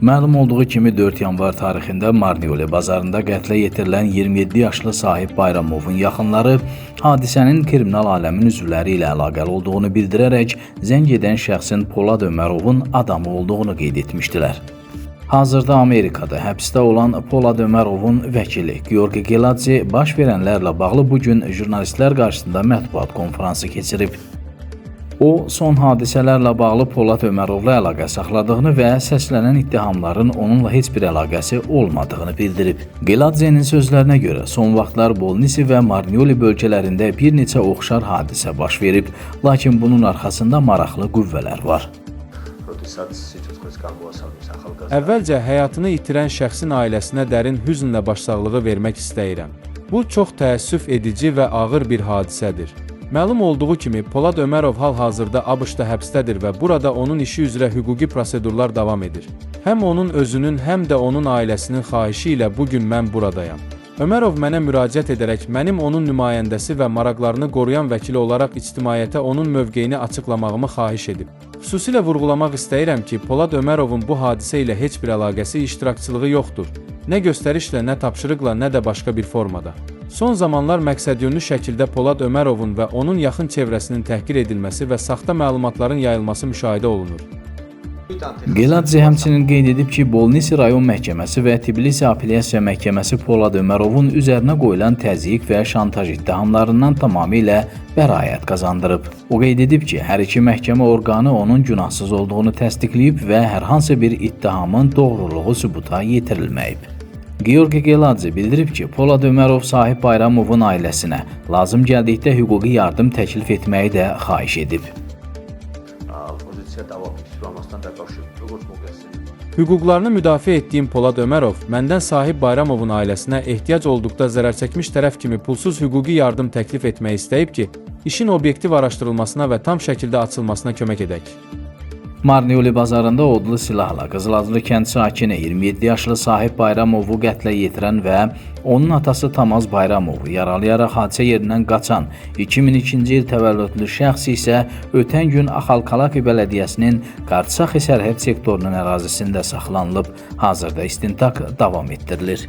Məlum olduğu kimi 4 yanvar tarixində Marneoli bazarında qətlə yetirilən 27 yaşlı Sahib Bayramovun yaxınları hadisənin kriminal aləmin üzvləri ilə əlaqəli olduğunu bildirərək zəng edən şəxsin Polad Ömərovun adamı olduğunu qeyd etmişdilər. Hazırda Amerikada həbsdə olan Polad Ömərovun vəkili Georgi Geladze baş verənlərlə bağlı bugün jurnalistlər qarşısında mətbuat konfransı keçirib. O, son hadisələrlə bağlı Polad Ömərovla əlaqə saxladığını və səslənən ittihamların onunla heç bir əlaqəsi olmadığını bildirib. Geladze'nin sözlərinə görə son vaxtlar Bolnisi və Marneoli bölgələrində bir neçə oxşar hadisə baş verib, lakin bunun arxasında maraqlı qüvvələr var. Əvvəlcə həyatını itirən şəxsin ailəsinə dərin hüznlə başsağlığı vermək istəyirəm. Bu çox təəssüf edici və ağır bir hadisədir. Məlum olduğu kimi, Polad Ömərov hal-hazırda ABŞ-da həbsdədir və burada onun işi üzrə hüquqi prosedurlar davam edir. Həm onun özünün, həm də onun ailəsinin xahişi ilə bugün mən buradayam. Ömərov mənə müraciət edərək mənim onun nümayəndəsi və maraqlarını qoruyan vəkili olaraq ictimaiyyətə onun mövqeyini açıqlamağımı xahiş edib. Xüsusilə vurğulamaq istəyirəm ki, Polad Ömərovun bu hadisə ilə heç bir əlaqəsi, iştirakçılığı yoxdur. Nə göstərişlə, nə tapşırıqla, nə də başqa bir formada. Son zamanlar məqsədyönlü şəkildə Polad Ömərovun və onun yaxın çevrəsinin təhqir edilməsi və saxta məlumatların yayılması müşahidə olunur. Geladze həmçinin qeyd edib ki, Bolnisi rayon məhkəməsi və Tbilisi apellyasiya məhkəməsi Polad Ömərovun üzərinə qoyulan təzyiq və şantaj ittihamlarından tamamilə bəraət qazandırıb. O qeyd edib ki, hər iki məhkəmə orqanı onun günahsız olduğunu təsdiqləyib və hər hansı bir ittihamın doğruluğu sübuta yetirilməyib. Georgi Geladze bildirib ki, Polad Ömərov Sahib Bayramovun ailəsinə lazım gəldikdə hüquqi yardım təklif etməyi də xahiş edib. Hüquqlarını müdafiə etdiyim Polad Ömərov məndən Sahib Bayramovun ailəsinə ehtiyac olduqda zərərçəkmiş tərəf kimi pulsuz hüquqi yardım təklif etmək istəyib ki, işin obyektiv araşdırılmasına və tam şəkildə açılmasına kömək edək. Marneoli bazarında odlu silahla Qızıladlı kənd sakini 27 yaşlı Sahib Bayramovu qətlə yetirən və onun atası Tamaz Bayramovu yaralayaraq hadisə yerindən qaçan 2002-ci il təvəllüdlü şəxs isə ötən gün Axalkalaki bələdiyyəsinin Qarçaxi sərhəd sektorunun ərazisində saxlanılıb, hazırda istintaq davam etdirilir.